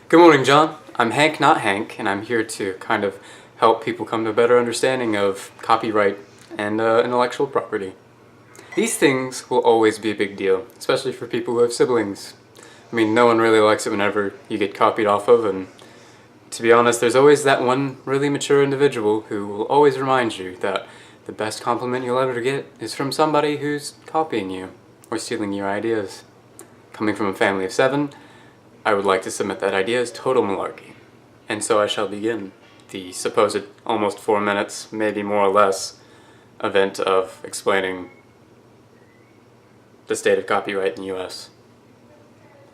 Good morning, John. I'm Hank, not Hank, and I'm here to kind of help people come to a better understanding of copyright and intellectual property. These things will always be a big deal, especially for people who have siblings. I mean, no one really likes it whenever you get copied off of, and to be honest, there's always that one really mature individual who will always remind you that the best compliment you'll ever get is from somebody who's copying you or stealing your ideas. Coming from a family of 7, I would like to submit that idea as total malarkey. And so I shall begin the supposed almost 4 minutes, maybe more or less, event of explaining the state of copyright in the US.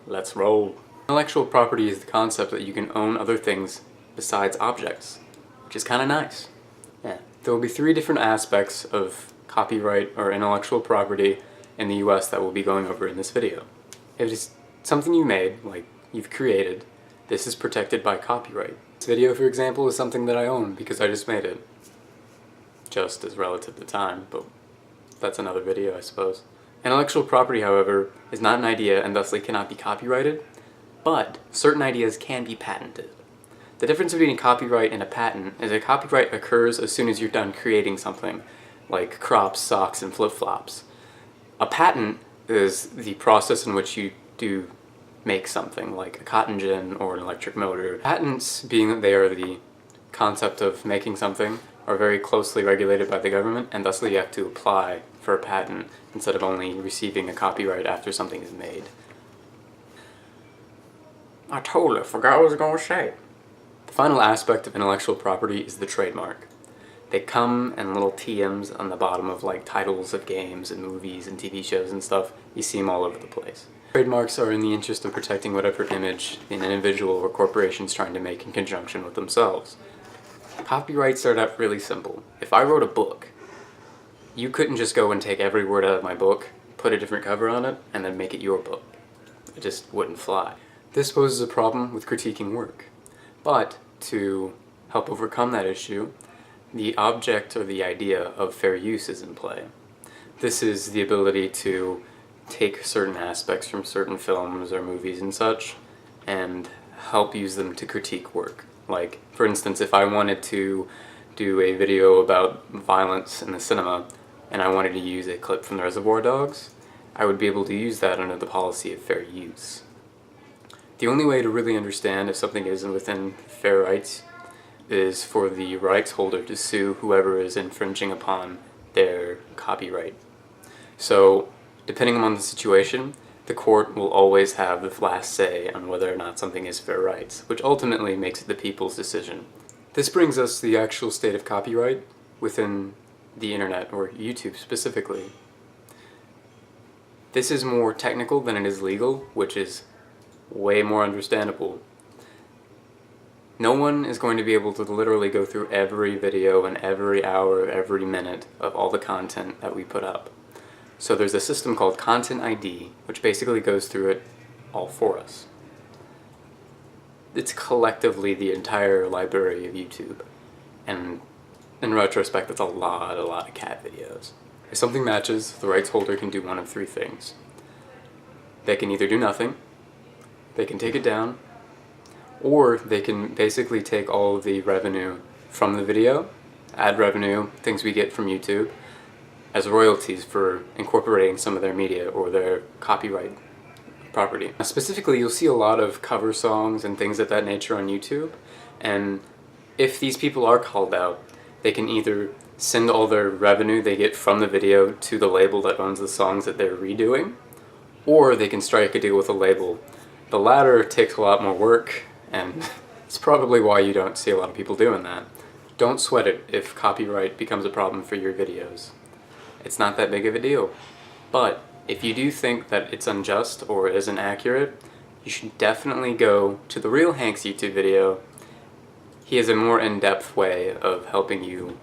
Let's roll. Intellectual property is the concept that you can own other things besides objects, which is kind of nice. Yeah. There will be 3 different aspects of copyright or intellectual property in the US that we'll be going over in this video. If it's something you made, like you've created, this is protected by copyright. This video, for example, is something that I own because I just made it. Just as relative to time, but that's another video, I suppose. Intellectual property, however, is not an idea and thusly cannot be copyrighted, but certain ideas can be patented. The difference between a copyright and a patent is a copyright occurs as soon as you're done creating something, like crops, socks, and flip-flops. A patent is the process in which you do make something, like a cotton gin or an electric motor. Patents, being that they are the concept of making something, are very closely regulated by the government, and thusly you have to apply for a patent instead of only receiving a copyright after something is made. I totally forgot what I was going to say. The final aspect of intellectual property is the trademark. They come in little TMs on the bottom of like titles of games and movies and TV shows and stuff. You see them all over the place. Trademarks are in the interest of protecting whatever image an individual or corporation is trying to make in conjunction with themselves. Copyright started out really simple. If I wrote a book, you couldn't just go and take every word out of my book, put a different cover on it, and then make it your book. It just wouldn't fly. This poses a problem with critiquing work. But to help overcome that issue, the object or the idea of fair use is in play. This is the ability to take certain aspects from certain films or movies and such and help use them to critique work. Like, for instance, if I wanted to do a video about violence in the cinema and I wanted to use a clip from the Reservoir Dogs, I would be able to use that under the policy of fair use. The only way to really understand if something isn't within fair rights is for the rights holder to sue whoever is infringing upon their copyright. So, depending on the situation, the court will always have the last say on whether or not something is fair rights, which ultimately makes it the people's decision. This brings us to the actual state of copyright within the internet, or YouTube specifically. This is more technical than it is legal, which is way more understandable. No one is going to be able to literally go through every video and every hour, every minute of all the content that we put up. So there's a system called Content ID, which basically goes through it all for us. It's collectively the entire library of YouTube, and in retrospect, that's a lot of cat videos. If something matches, the rights holder can do one of 3 things. They can either do nothing, they can take it down, or they can basically take all of the revenue from the video, ad revenue, things we get from YouTube, as royalties for incorporating some of their media or their copyright property. Specifically, you'll see a lot of cover songs and things of that nature on YouTube, and if these people are called out, they can either send all their revenue they get from the video to the label that owns the songs that they're redoing, or they can strike a deal with a label. The latter takes a lot more work, and it's probably why you don't see a lot of people doing that. Don't sweat it if copyright becomes a problem for your videos. It's not that big of a deal. But if you do think that it's unjust or isn't accurate, you should definitely go to the real Hank's YouTube video. He has a more in-depth way of helping you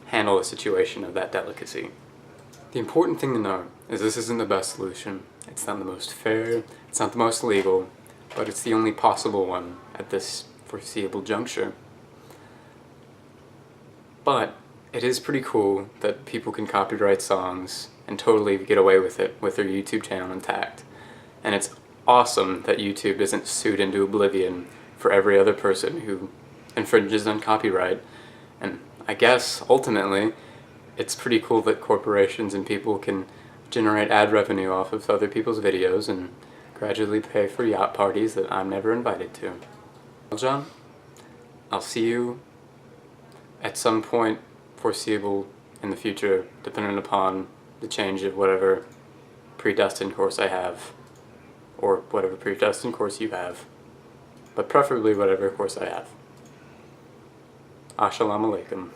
handle a situation of that delicacy. The important thing to know is this isn't the best solution. It's not the most fair, it's not the most legal, but it's the only possible one at this foreseeable juncture. But it is pretty cool that people can copyright songs and totally get away with it with their YouTube channel intact. And it's awesome that YouTube isn't sued into oblivion for every other person who infringes on copyright. And I guess, ultimately, it's pretty cool that corporations and people can generate ad revenue off of other people's videos and gradually pay for yacht parties that I'm never invited to. Well, John, I'll see you at some point foreseeable in the future, depending upon the change of whatever predestined course I have, or whatever predestined course you have, but preferably whatever course I have. Assalamu alaikum.